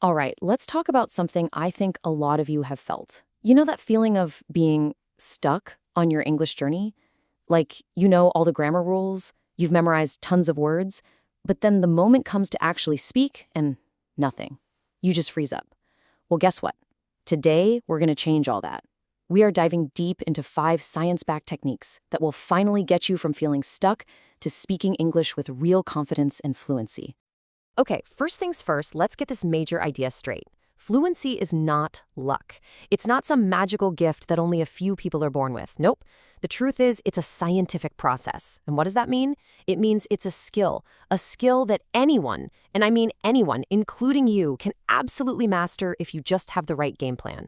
All right, let's talk about something I think a lot of you have felt. You know that feeling of being stuck on your English journey? Like, you know all the grammar rules, you've memorized tons of words, but then the moment comes to actually speak and nothing. You just freeze up. Well, guess what? Today, we're going to change all that. We are diving deep into 5 science-backed techniques that will finally get you from feeling stuck to speaking English with real confidence and fluency. Okay, first things first, let's get this major idea straight. Fluency is not luck. It's not some magical gift that only a few people are born with. Nope. The truth is, it's a scientific process. And what does that mean? It means it's a skill that anyone, and I mean anyone, including you, can absolutely master if you just have the right game plan.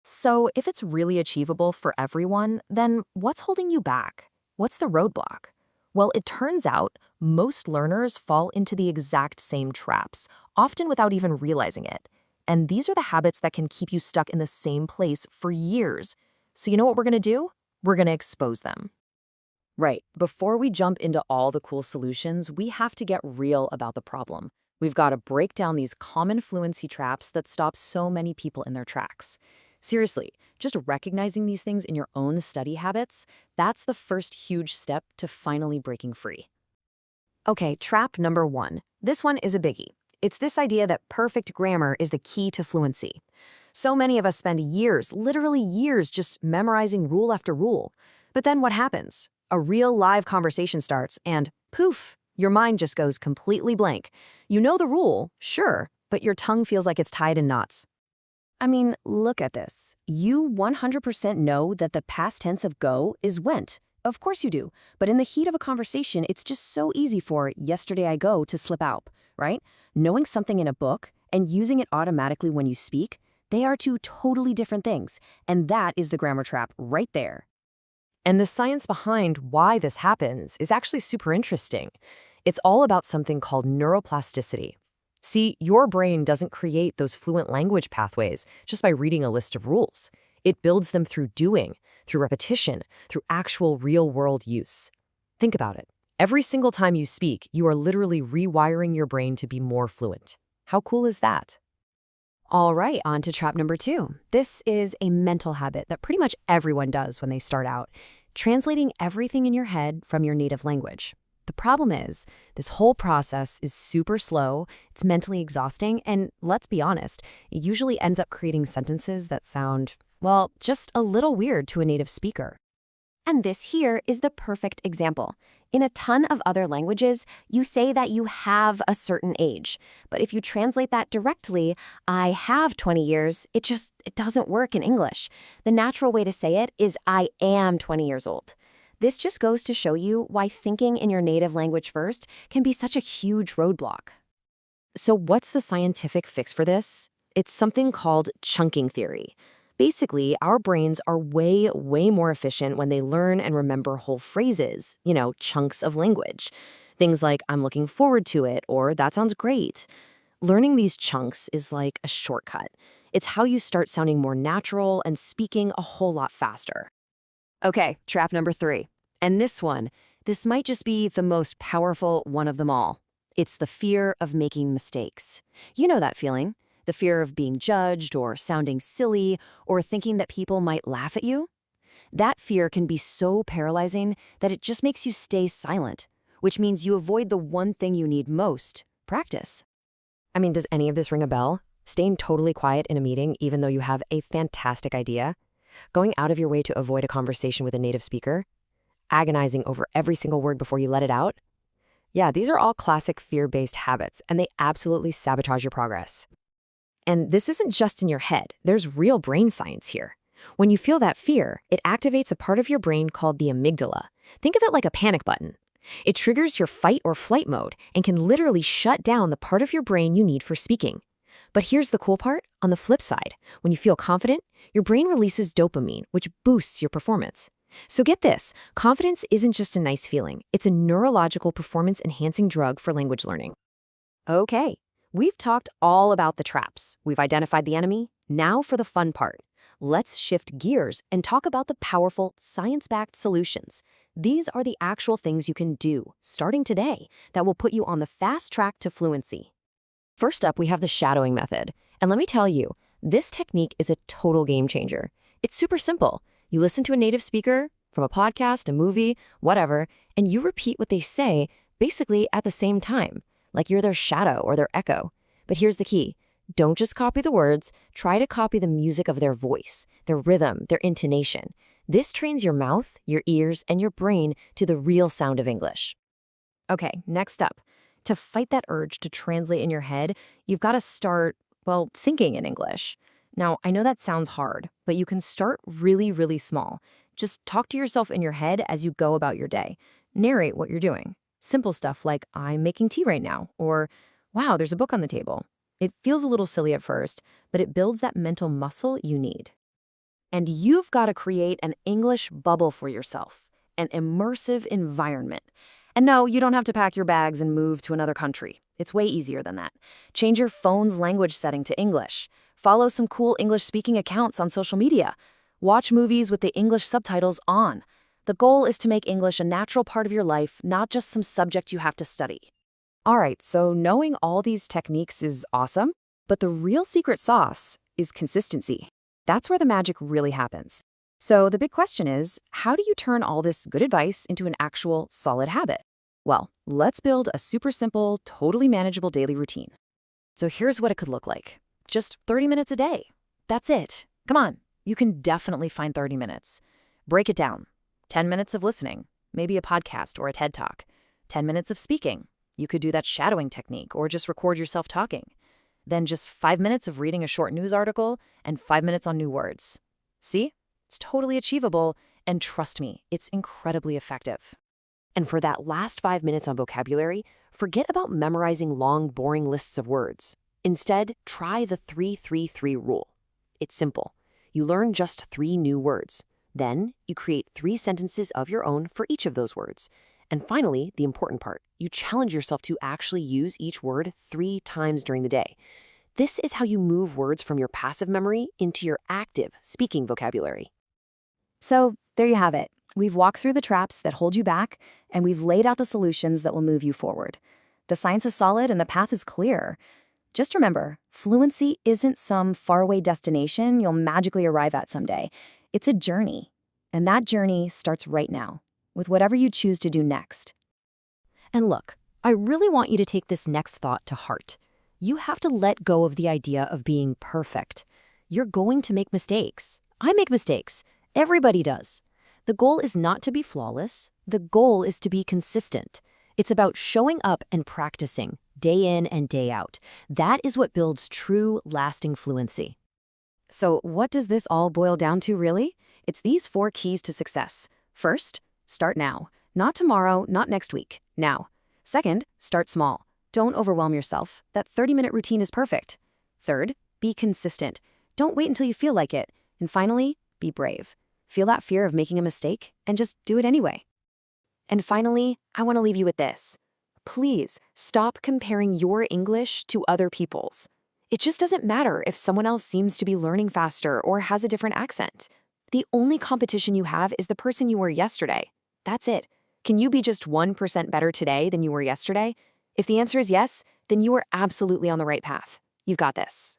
So, if it's really achievable for everyone, then what's holding you back? What's the roadblock? Well, it turns out most learners fall into the exact same traps, often without even realizing it. And these are the habits that can keep you stuck in the same place for years. So you know what we're going to do? We're going to expose them. Right. Before we jump into all the cool solutions, we have to get real about the problem. We've got to break down these common fluency traps that stop so many people in their tracks. Seriously, just recognizing these things in your own study habits, that's the first huge step to finally breaking free. Okay, trap number 1. This one is a biggie. It's this idea that perfect grammar is the key to fluency. So many of us spend years, literally years, just memorizing rule after rule. But then what happens? A real live conversation starts and poof, your mind just goes completely blank. You know the rule, sure, but your tongue feels like it's tied in knots. I mean, look at this. You 100% know that the past tense of go is went. Of course you do. But in the heat of a conversation, it's just so easy for yesterday I go to slip out, right? Knowing something in a book and using it automatically when you speak, they are two totally different things. And that is the grammar trap right there. And the science behind why this happens is actually super interesting. It's all about something called neuroplasticity. See, your brain doesn't create those fluent language pathways just by reading a list of rules. It builds them through doing, through repetition, through actual real-world use. Think about it. Every single time you speak, you are literally rewiring your brain to be more fluent. How cool is that? All right, on to trap number 2. This is a mental habit that pretty much everyone does when they start out, translating everything in your head from your native language. The problem is, this whole process is super slow, it's mentally exhausting, and let's be honest, it usually ends up creating sentences that sound, well, just a little weird to a native speaker. And this here is the perfect example. In a ton of other languages, you say that you have a certain age. But if you translate that directly, I have 20 years, it doesn't work in English. The natural way to say it is I am 20 years old. This just goes to show you why thinking in your native language first can be such a huge roadblock. So what's the scientific fix for this? It's something called chunking theory. Basically, our brains are way, way more efficient when they learn and remember whole phrases, chunks of language. Things like, I'm looking forward to it, or that sounds great. Learning these chunks is like a shortcut. It's how you start sounding more natural and speaking a whole lot faster. Okay, trap number 3. And this might just be the most powerful one of them all. It's the fear of making mistakes. You know that feeling. The fear of being judged or sounding silly or thinking that people might laugh at you. That fear can be so paralyzing that it just makes you stay silent, which means you avoid the one thing you need most, practice. I mean, does any of this ring a bell? Staying totally quiet in a meeting even though you have a fantastic idea? Going out of your way to avoid a conversation with a native speaker? Agonizing over every single word before you let it out? Yeah, these are all classic fear-based habits, and they absolutely sabotage your progress. And this isn't just in your head. There's real brain science here. When you feel that fear, it activates a part of your brain called the amygdala. Think of it like a panic button. It triggers your fight or flight mode and can literally shut down the part of your brain you need for speaking. But here's the cool part. On the flip side, when you feel confident, your brain releases dopamine, which boosts your performance. So get this, confidence isn't just a nice feeling. It's a neurological performance-enhancing drug for language learning. Okay, we've talked all about the traps. We've identified the enemy. Now for the fun part. Let's shift gears and talk about the powerful, science-backed solutions. These are the actual things you can do, starting today, that will put you on the fast track to fluency. First up, we have the shadowing method. And let me tell you, this technique is a total game changer. It's super simple. You listen to a native speaker from a podcast, a movie, whatever, and you repeat what they say basically at the same time, like you're their shadow or their echo. But here's the key. Don't just copy the words, try to copy the music of their voice, their rhythm, their intonation. This trains your mouth, your ears, and your brain to the real sound of English. Okay, next up. To fight that urge to translate in your head, you've got to start, well, thinking in English. Now, I know that sounds hard, but you can start really, really small. Just talk to yourself in your head as you go about your day. Narrate what you're doing. Simple stuff like, I'm making tea right now, or, wow, there's a book on the table. It feels a little silly at first, but it builds that mental muscle you need. And you've got to create an English bubble for yourself, an immersive environment. And no, you don't have to pack your bags and move to another country. It's way easier than that. Change your phone's language setting to English. Follow some cool English-speaking accounts on social media. Watch movies with the English subtitles on. The goal is to make English a natural part of your life, not just some subject you have to study. All right, so knowing all these techniques is awesome, but the real secret sauce is consistency. That's where the magic really happens. So the big question is, how do you turn all this good advice into an actual solid habit? Well, let's build a super simple, totally manageable daily routine. So here's what it could look like. Just 30 minutes a day. That's it. Come on, you can definitely find 30 minutes. Break it down. 10 minutes of listening, maybe a podcast or a TED Talk. 10 minutes of speaking. You could do that shadowing technique or just record yourself talking. Then just 5 minutes of reading a short news article and 5 minutes on new words. See? It's totally achievable, and trust me, it's incredibly effective. And for that last 5 minutes on vocabulary, forget about memorizing long, boring lists of words. Instead, try the 3-3-3 rule. It's simple. You learn just 3 new words. Then, you create 3 sentences of your own for each of those words. And finally, the important part, you challenge yourself to actually use each word 3 times during the day. This is how you move words from your passive memory into your active speaking vocabulary. So, there you have it. We've walked through the traps that hold you back, and we've laid out the solutions that will move you forward. The science is solid and the path is clear. Just remember, fluency isn't some faraway destination you'll magically arrive at someday. It's a journey, and that journey starts right now, with whatever you choose to do next. And look, I really want you to take this next thought to heart. You have to let go of the idea of being perfect. You're going to make mistakes. I make mistakes. Everybody does. The goal is not to be flawless. The goal is to be consistent. It's about showing up and practicing, day in and day out. That is what builds true, lasting fluency. So what does this all boil down to, really? It's these 4 keys to success. First, start now. Not tomorrow, not next week. Now. Second, start small. Don't overwhelm yourself. That 30-minute routine is perfect. Third, be consistent. Don't wait until you feel like it. And finally, be brave. Feel that fear of making a mistake and just do it anyway. And finally, I want to leave you with this. Please stop comparing your English to other people's. It just doesn't matter if someone else seems to be learning faster or has a different accent. The only competition you have is the person you were yesterday. That's it. Can you be just 1% better today than you were yesterday? If the answer is yes, then you are absolutely on the right path. You've got this.